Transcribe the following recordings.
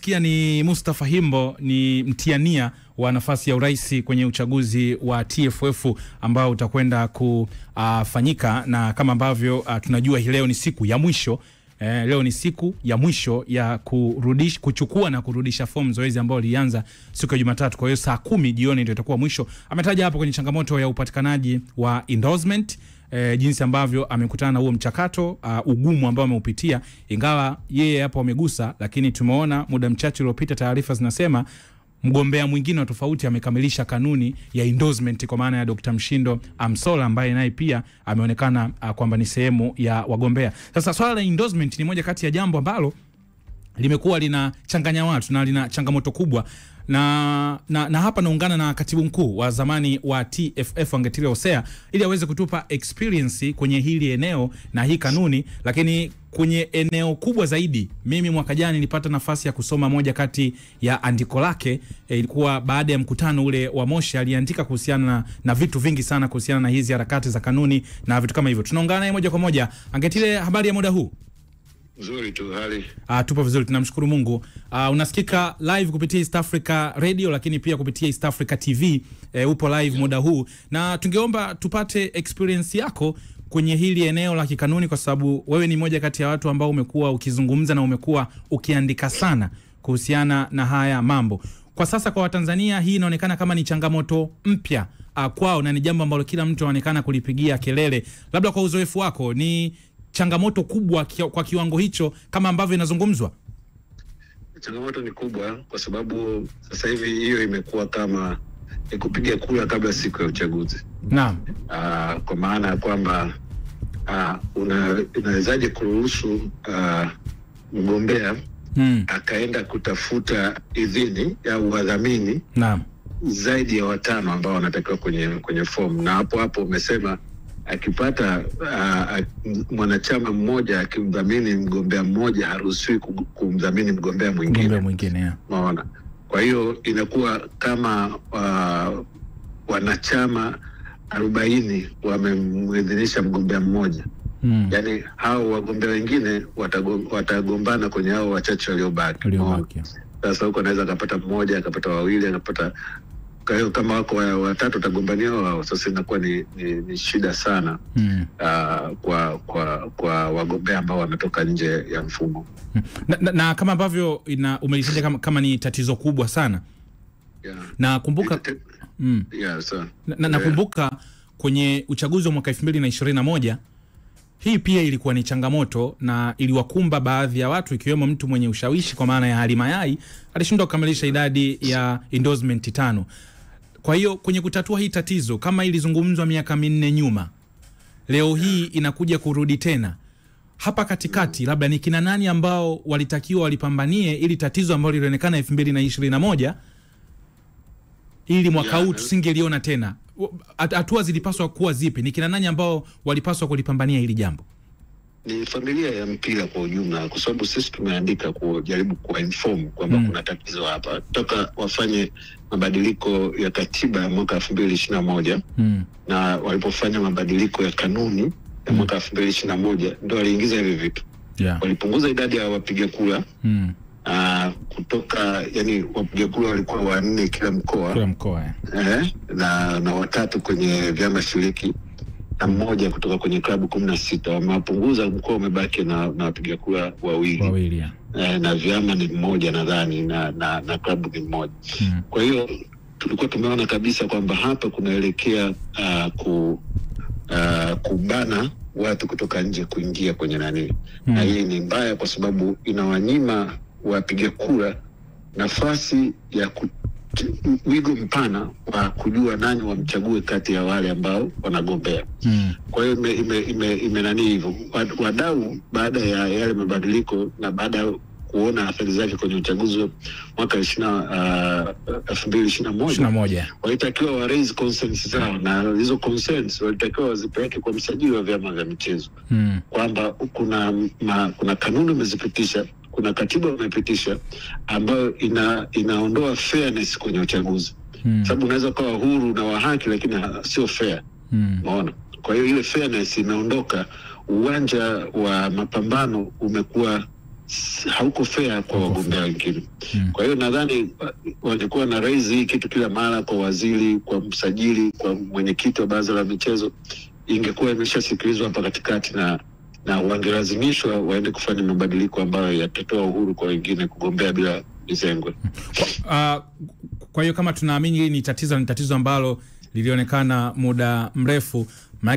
unamsikia ni Mustafa Himbo, ni mtiania wa nafasi ya urais kwenye uchaguzi wa TFF ambao utakwenda kufanyika, na kama ambavyo tunajua hii leo ni siku ya mwisho. Leo ni siku ya mwisho ya kuchukua na kurudisha fomu, zoezi ambalo lilianza siku ya Jumatatu. Kwa hiyo saa 10 jioni ndio itakuwa mwisho. Ametaja hapo kwenye changamoto ya upatikanaji wa endorsement, jinsi ambavyo amekutana na huo mchakato, ugumu ambao ameupitia, ingawa yeye hapo amegusa, lakini tumeona muda mchache uliopita taarifa zinasema mgombea mwingine wa tofauti amekamilisha kanuni ya endorsement, kwa maana ya Dr. Mshindo Amsola ambaye naye pia ameonekana kwamba ni sehemu ya wagombea. Sasa swala la endorsement ni moja kati ya jambo ambalo limekuwa linachanganya watu na lina changamoto kubwa, na hapa naungana na katibu mkuu wa zamani wa TFF Angetile Osea ili aweze kutupa experience kwenye hili eneo na hii kanuni. Lakini kwenye eneo kubwa zaidi, mimi mwaka jana nilipata nafasi ya kusoma moja kati ya andiko lake, ilikuwa baada ya mkutano ule wa Moshi. Aliandika kuhusiana na vitu vingi sana kuhusiana na hizi harakati za kanuni na vitu kama hivyo. Tunaungana naye moja kwa moja. Angetile, habari ya muda huu? Nzuri tu, hali. Tupo vizuri, tunamshukuru Mungu. Unasikika live kupitia East Africa Radio, lakini pia kupitia East Africa TV. Upo live muda huu, na tungeomba tupate experience yako kwenye hili eneo la kikanuni, kwa sababu wewe ni moja kati ya watu ambao umekuwa ukizungumza na umekuwa ukiandika sana kuhusiana na haya mambo. Kwa sasa kwa Watanzania hii inaonekana kama ni changamoto mpya kwao, na ni jambo ambalo kila mtu anaonekana kulipigia kelele. Labda kwa uzoefu wako, ni changamoto kubwa kwa kiwango hicho kama ambavyo inazungumzwa? Changamoto ni kubwa kwa sababu sasa hivi hiyo imekuwa kama kupiga kura kabla siku ya uchaguzi. Naam. Kwa maana ya kwamba unawezaje kuruhusu mgombea akaenda kutafuta idhini au wadhamini, naam, zaidi ya 5 ambao wanatakiwa kwenye fomu, na hapo umesema akipata mwanachama mmoja akimdhamini mgombea mmoja haruhusiwi kumdhamini mgombea mwingine. Unaona? Kwa hiyo inakuwa kama wanachama 40 wamemuidhinisha mgombea mmoja. Yaani hao wagombea wengine watagombana kwenye hao wachache waliobaki. Sasa huko anaweza akapata mmoja, akapata wawili, akapata. Kwa hiyo kama wako 3 watagombania wao, sasa inakuwa ni shida sana kwa wagombea ambao wanatoka nje ya mfumo. Na kama ambavyo umelishaje kama ni tatizo kubwa sana. Yeah. Na kumbuka nakumbuka kwenye uchaguzi wa mwaka 2021 hii pia ilikuwa ni changamoto na iliwakumba baadhi ya watu, ikiwemo mtu mwenye ushawishi kwa maana ya Halima Yai, alishindwa kukamilisha idadi ya endorsement 5. Kwa hiyo kwenye kutatua hii tatizo, kama ilizungumzwa miaka 4 nyuma, leo hii inakuja kurudi tena. Hapa katikati labda ni kina nani ambao walitakiwa walipambanie ili tatizo ambalo lilionekana 2021 ili mwaka huu tusingeliona tena? Hatua zilipaswa kuwa zipi? Ni kina nani ambao walipaswa kulipambania hili jambo? Ni familia ya mpira kwa ujumla, kwa sababu sisi tumeandika kujaribu kuinform kwamba kuna tatizo hapa. Toka wafanye mabadiliko ya katiba ya mwaka 2021 na walipofanya mabadiliko ya kanuni ya mwaka 2021 ndio waliingiza hivi vitu. Walipunguza idadi ya wapiga kura kutoka, yani wapiga kura walikuwa 4 kila mkoa, na 3 kwenye vyama shiriki na 1 kutoka kwenye klabu 16. Wamepunguza, mkoa umebaki na wapiga kura 2. Na vyama ni 1 nadhani, na klabu ni 1. Kwa hiyo tulikuwa tumeona kabisa kwamba hapa kunaelekea kubana watu kutoka nje kuingia kwenye nani. Na hii ni mbaya kwa sababu inawanyima wapiga kura nafasi ya wigo mpana wa kujua nani wamchague kati ya wale ambao wanagombea. Kwa hiyo ime nani hivyo. Wadau baada ya yale mabadiliko na baada ya kuona athari zake kwenye uchaguzi mwaka 2021 walitakiwa wa raise concerns zao, na hizo concerns walitakiwa wazipeleke kwa msajili wa vyama vya michezo, kwamba kuna kanuni umezipitisha, kuna katiba umepitisha ambayo inaondoa fairness kwenye uchaguzi. Sababu unaweza kuwa huru na wa haki lakini sio fair. Unaona? Kwa hiyo ile fairness inaondoka, uwanja wa mapambano umekuwa hauko fair kwa wagombea wengine. Kwa hiyo nadhani walikuwa na raise hii kitu kila mara kwa waziri, kwa msajili, kwa mwenyekiti wa baraza la michezo, ingekuwa imeshasikilizwa hapa katikati na wangelazimishwa waende kufanya mabadiliko ambayo yatatoa uhuru kwa wengine kugombea bila mizengwe. Kwa hiyo kama tunaamini hili ni tatizo ambalo lilionekana muda mrefu,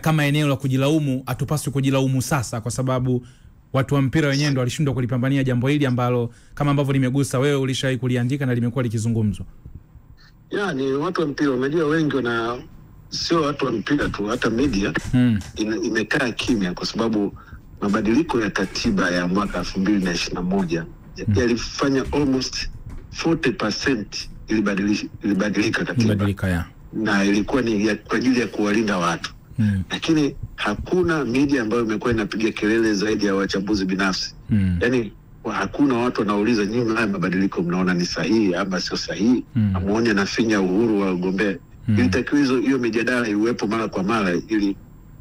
kama eneo la kujilaumu, hatupaswi kujilaumu sasa, kwa sababu watu wa mpira wenyewe ndio walishindwa kulipambania jambo hili ambalo kama ambavyo limegusa wewe, ulishawahi kuliandika na limekuwa likizungumzwa. Ni watu wa mpira, unajua wengi na sio watu wa mpira tu, hata media imekaa kimya kwa sababu mabadiliko ya katiba ya mwaka 2021 yalifanya almost 40% ilibadilika katiba. Na ilikuwa ni kwa ajili ya kuwalinda watu. Lakini hakuna media ambayo imekuwa inapiga kelele zaidi ya wachambuzi binafsi. Yaani hakuna watu wanauliza nyinyi haya mabadiliko mnaona ni sahihi ama sio sahihi? Amuone anafinya uhuru wa wagombea. Ilitakiwa hiyo mijadala iwepo mara kwa mara ili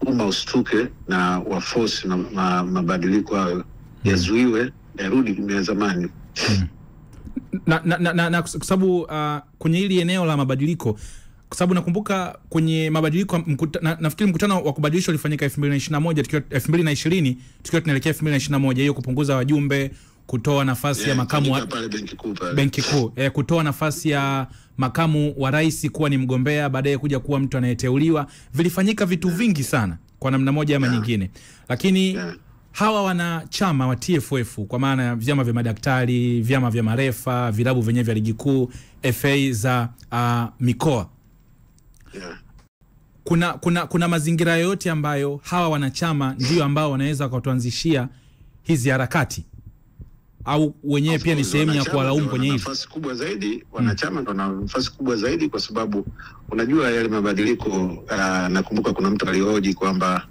umma ustuke na waforce mabadiliko hayo yazuiwe, yarudi kwa zamani. Na kwa sababu kwenye hili eneo la mabadiliko, kwa sababu nakumbuka kwenye mabadiliko nafikiri mkutano wa kubadilisha ulifanyika 2021 tukiwa tunaelekea 2021, hiyo kupunguza wajumbe, kutoa nafasi ya makamu wa benki kuu, kutoa nafasi ya makamu wa rais kuwa ni mgombea, baadaye kuja kuwa mtu anayeteuliwa. Vilifanyika vitu vingi sana kwa namna moja ama nyingine. Lakini hawa wanachama wa TFF, kwa maana ya vyama vya madaktari, vyama vya marefa, vilabu vyenyewe vya ligi kuu, FA za mikoa, kuna mazingira yote ambayo hawa wanachama ndio ambao wanaweza kutuanzishia hizi harakati, au wenyewe pia ni sehemu ya kuwalaumu kwenye hili? Nafasi kubwa zaidi wanachama ndio na nafasi kubwa zaidi, kwa sababu unajua yale mabadiliko, nakumbuka kuna mtu alihoji kwamba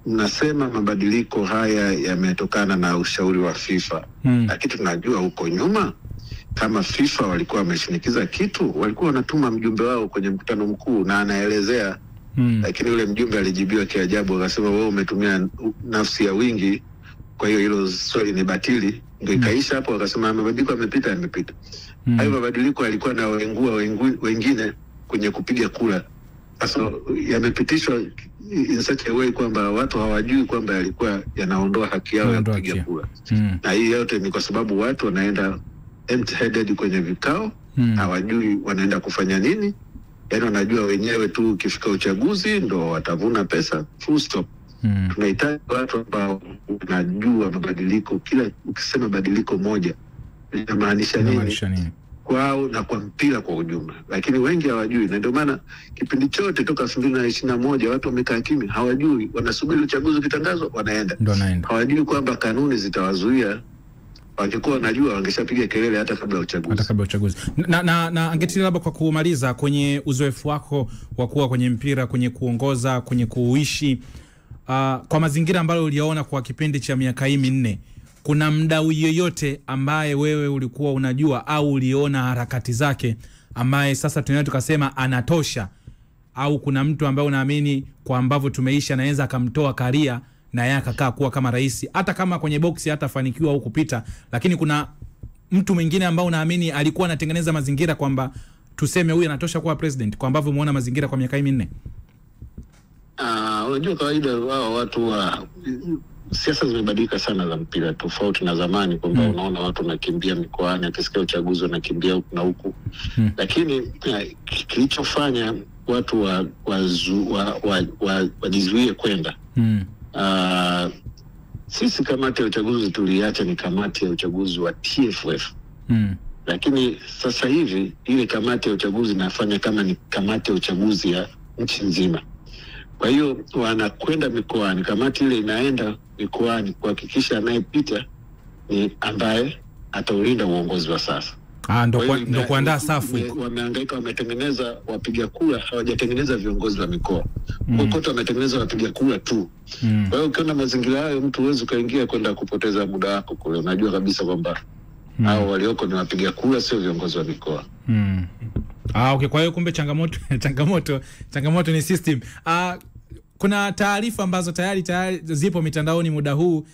mnasema mabadiliko haya yametokana na ushauri wa FIFA. Lakini tunajua huko nyuma kama FIFA walikuwa wameshinikiza kitu, walikuwa wanatuma mjumbe wao kwenye mkutano mkuu na anaelezea. Lakini yule mjumbe alijibiwa kiajabu, akasema wewe umetumia nafsi ya wingi, kwa hiyo hilo swali ni batili. Ndio ikaisha hapo, akasema mabadiliko yamepita. Hayo mabadiliko yalikuwa na wengine kwenye kupiga kura. Sasa yamepitishwa in such a way kwamba watu hawajui kwamba yalikuwa yanaondoa haki yao ya kupiga kura. Na hii yote ni kwa sababu watu wanaenda empty-headed kwenye vikao, hawajui wanaenda kufanya nini. Yaani wanajua wenyewe tu ukifika uchaguzi ndo watavuna pesa, full stop. Tunahitaji watu ambao wanajua mabadiliko, kila ukisema badiliko moja linamaanisha nini kwao na kwa mpira kwa ujumla. Lakini wengi hawajui, na ndio maana kipindi chote toka 2021 watu wamekaa kimya, hawajui, wanasubiri uchaguzi ukitangazwa wanaenda. Hawajui kwamba kanuni zitawazuia. Wangekuwa wanajua wangeshapiga kelele hata kabla ya uchaguzi. Na angetili labda kwa kumaliza, kwenye uzoefu wako wa kuwa kwenye mpira, kwenye kuongoza, kwenye kuishi, kwa mazingira ambayo uliona kwa kipindi cha miaka hii 4, kuna mdau yoyote ambaye wewe ulikuwa unajua au uliona harakati zake ambaye sasa tunaweza tukasema anatosha, au kuna mtu ambaye unaamini kwa ambavyo tumeisha anaweza akamtoa karia na yeye akakaa kuwa kama rais, hata kama kwenye boksi hatafanikiwa au kupita, lakini kuna mtu mwingine ambao unaamini alikuwa anatengeneza mazingira kwamba tuseme huyu anatosha kuwa president, kwa ambavyo umeona mazingira kwa miaka hii 4? Unajua kawaida wao watu wa siasa zimebadilika sana za mpira, tofauti na zamani kwamba unaona watu wanakimbia mikoani, akisikia uchaguzi wanakimbia huku na huku. Lakini kilichofanya watu wajizuie kwenda, sisi kamati ya uchaguzi tuliacha ni kamati ya uchaguzi wa TFF. Lakini sasa hivi ile kamati ya uchaguzi inafanya kama ni kamati ya uchaguzi ya nchi nzima. Kwa hiyo wanakwenda mikoani, kamati ile inaenda mikoani kuhakikisha anayepita ni ambaye ataulinda uongozi wa sasa. Ndo kuandaa safu. Wamehangaika, wametengeneza wapiga kura, hawajatengeneza viongozi wa mikoa. Kokote wametengeneza wapiga kura tu. Kwa hiyo ukiona mazingira hayo, mtu huwezi kaingia kwenda kupoteza muda wako kule. Unajua kabisa kwamba hao walioko ni wapiga kura, sio viongozi wa mikoa. Okay, kwa hiyo kumbe changamoto ni system. kuna taarifa ambazo tayari zipo mitandaoni muda huu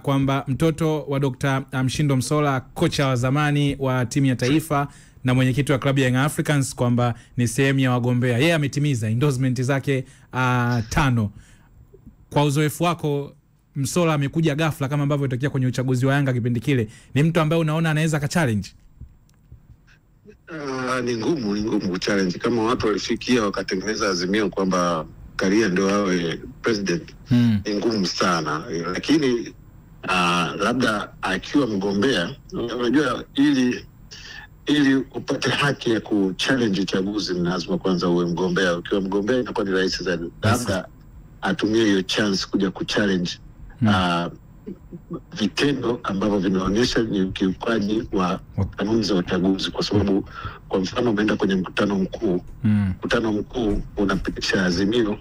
kwamba mtoto wa Dr. Mshindo Msola, kocha wa zamani wa timu ya taifa na mwenyekiti wa klabu ya Young Africans, kwamba ni sehemu ya wagombea. Yeye ametimiza endorsement zake 5. Kwa uzoefu wako, Msola amekuja ghafla kama ambavyo ilitokea kwenye uchaguzi wa Yanga kipindi kile. Ni mtu ambaye unaona anaweza ka challenge? Ni ngumu kuchallenge. Kama watu walifikia wakatengeneza azimio kwamba Karia ndio awe president, ni ngumu sana. Lakini labda akiwa mgombea, unajua ili upate haki ya kuchallenge uchaguzi lazima kwanza uwe mgombea. Ukiwa mgombea inakuwa ni rahisi zaidi. Labda atumie hiyo chance kuja kuchallenge vitendo ambavyo vinaonyesha ni ukiukaji wa kanuni za uchaguzi, kwa sababu kwa mfano umeenda kwenye mkutano mkuu, mkutano mkuu unapitisha azimio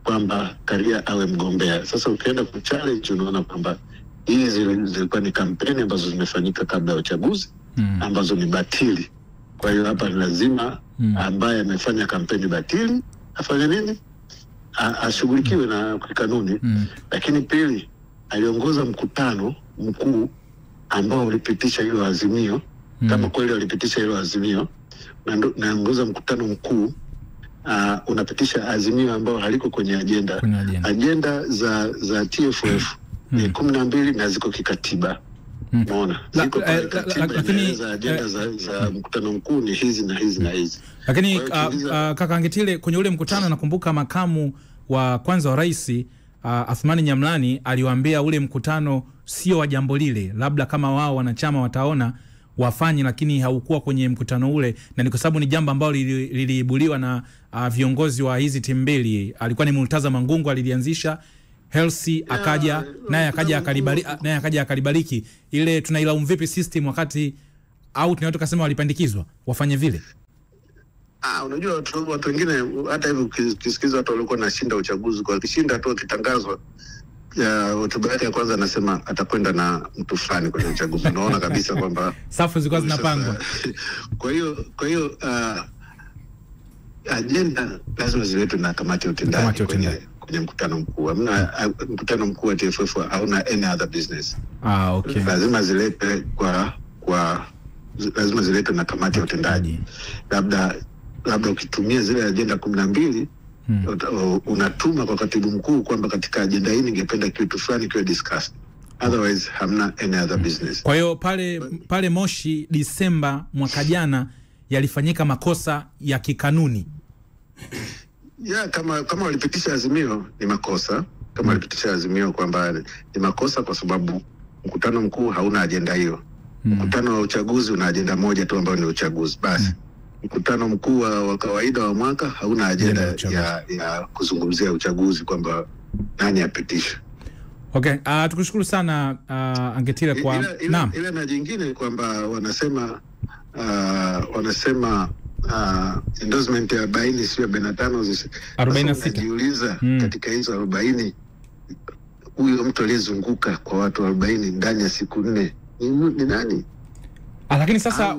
kwamba Karia awe mgombea. Sasa ukienda kuchallenge unaona kwamba hizi zilikuwa ni kampeni ambazo zimefanyika kabla ya uchaguzi ambazo ni batili. Kwa hiyo hapa ni lazima ambaye amefanya kampeni batili afanye nini? Ashughulikiwe na kanuni. Lakini pili, aliongoza mkutano mkuu ambao ulipitisha hilo azimio. Kama kweli walipitisha hilo azimio, naongoza mkutano mkuu unapitisha azimio ambao haliko kwenye agenda. Agenda za TFF ni 12 na ziko kikatiba. Unaona? Ziko lakini agenda za mkutano mkuu ni hizi na hizi na hizi. Lakini kaka Angetile, kwenye ule mkutano nakumbuka makamu wa kwanza wa rais Athmani Nyamlani aliwaambia ule mkutano sio wa jambo lile, labda kama wao wanachama wataona wafanye, lakini haukuwa kwenye mkutano ule, na ni kwa sababu ni jambo ambalo liliibuliwa na viongozi wa hizi timu mbili. Alikuwa ni Murtaza Mangungu alilianzisha, Hersi akaja naye akaja akalibariki. Ile tunailaumu vipi system wakati au tunaweza kusema walipandikizwa wafanye vile? Unajua watu wengine hata hivyo ukisikiza watu walikuwa nashinda uchaguzi, kwa kishinda tu kitangazwa ya hotuba yake ya kwanza anasema atakwenda na mtu fulani kwenye uchaguzi. Unaona kabisa kwamba safu zilikuwa zinapangwa. Kwa hiyo agenda lazima ziletwe na kamati ya utendaji kwenye mkutano mkuu. Hamna mkutano mkuu wa TFF hauna any other business. Okay. Lazima ziletwe lazima ziletwe na kamati ya utendaji. Labda ukitumia zile agenda 12 unatuma kwa katibu mkuu kwamba katika agenda hii ningependa kitu fulani kiwe discussed. Otherwise hamna any other business. Kwa hiyo pale Moshi Disemba mwaka jana yalifanyika makosa ya kikanuni. Kama walipitisha azimio ni makosa. Kama walipitisha azimio kwamba ni makosa kwa sababu mkutano mkuu hauna agenda hiyo. Mkutano wa uchaguzi una agenda moja tu ambayo ni uchaguzi. Basi mkutano mkuu wa kawaida wa mwaka hauna agenda ya kuzungumzia uchaguzi kwamba nani apitishe. Okay, tukushukuru sana Angetile kwa naam. Ile na jingine kwamba wanasema endorsement ya 40 sio 45 46. Najiuliza katika hizo 40 huyo mtu aliyezunguka kwa watu 40 ndani ya siku 4 ni nani? Lakini sasa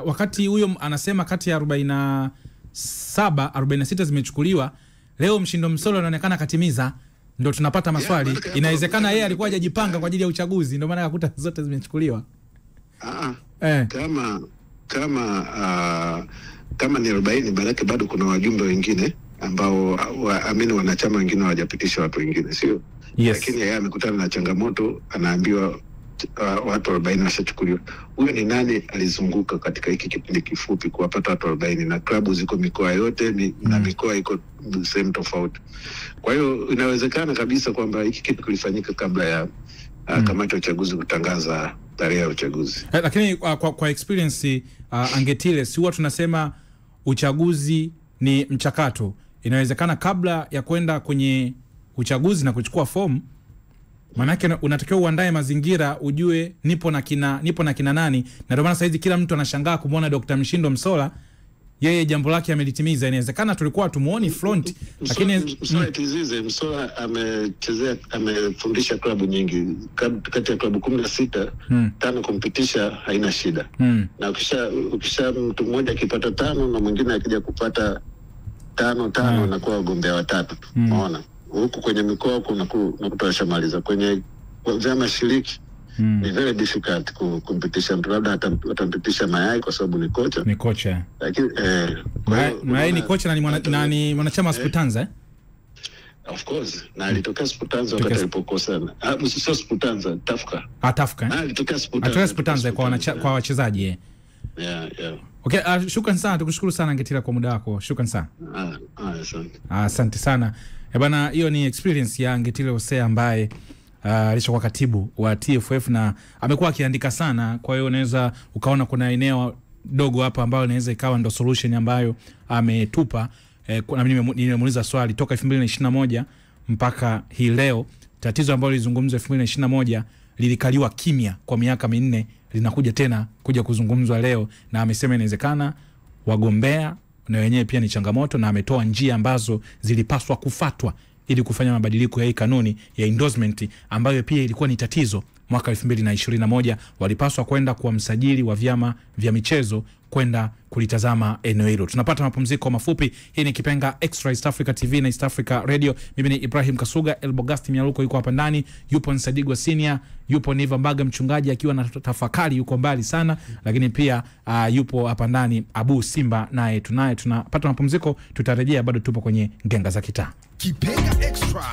wakati huyo anasema kati ya 47 46 zimechukuliwa, leo Mshindo Msola anaonekana katimiza, ndio tunapata maswali. Inawezekana yeye alikuwa hajajipanga kwa ajili ya uchaguzi, ndio maana akakuta zote zimechukuliwa. Kama ni 40 baraka bado kuna wajumbe wengine ambao wanachama wengine hawajapitisha watu wengine, sio? Yes. Lakini yeye amekutana na changamoto, anaambiwa watu 40 washachukuliwa. Huyo ni nani alizunguka katika hiki kipindi kifupi kuwapata watu 40, na klabu ziko mikoa yote na mikoa iko sehemu tofauti. Kwa hiyo inawezekana kabisa kwamba hiki kitu kilifanyika kabla ya kamati ya uchaguzi kutangaza tarehe ya uchaguzi. Lakini kwa experience Angetile, si huwa tunasema uchaguzi ni mchakato. Inawezekana kabla ya kwenda kwenye uchaguzi na kuchukua fomu, manake unatakiwa uandae mazingira, ujue nipo na kina nani. Na ndio maana sasa hizi kila mtu anashangaa kumuona Dr. Mshindo Msola, yeye jambo lake amelitimiza. Inawezekana tulikuwa tumuoni front, lakini Msola amefundisha klabu nyingi, kati ya klabu 16 5 kumpitisha haina shida. Na ukisha mtu mmoja akipata 5 na mwingine akija kupata 5 na kwa wagombea watatu. Unaona? Huku kwenye mikoa unakuta shamaliza. Kwenye vyama shiriki ni very difficult kumpitisha mtu, labda atampitisha Mayai kwa sababu ni kocha. Ni kocha. Lakini Mayai ni kocha na ni mwanachama wa Sputanza Of course, na alitokea Sputanza wakati alipokosa. Sio Sputanza, Tafka. Tafka. Na alitokea Sputanza. Alitokea Sputanza kwa wachezaji. Yeah. Okay, shukrani sana, tukushukuru sana Ngetila kwa muda wako. Shukrani sana. Asante. Asante sana. Bana, hiyo ni experience ya Ngetile Hosea ambaye alishakuwa katibu wa TFF na amekuwa akiandika sana. Kwa hiyo unaweza ukaona kuna eneo dogo hapa ambalo inaweza ikawa ndo solution ambayo ametupa. Na mimi nimemuuliza swali toka 2021 mpaka hii leo, tatizo ambalo lilizungumzwa 2021 lilikaliwa kimya kwa miaka 4, linakuja tena kuzungumzwa leo, na amesema inawezekana wagombea na wenyewe pia ni changamoto, na ametoa njia ambazo zilipaswa kufuatwa ili kufanya mabadiliko ya hii kanuni ya endorsement ambayo pia ilikuwa ni tatizo mwaka 2021. Walipaswa kwenda kwa msajili wa vyama vya michezo kwenda kulitazama eneo hilo. Tunapata mapumziko mafupi. Hii ni Kipenga Extra, East Africa TV na East Africa Radio. Mimi ni Ibrahim Kasuga. Elbogasti Mialuko yuko hapa ndani, yupo Nsadigwa Senior, yupo Niva Mbaga mchungaji akiwa na tafakari, yuko mbali sana, lakini pia yupo hapa ndani Abu Simba, naye tunapata mapumziko, tutarejea, bado tupo kwenye Ngenga za Kitaa. Kipenga Extra.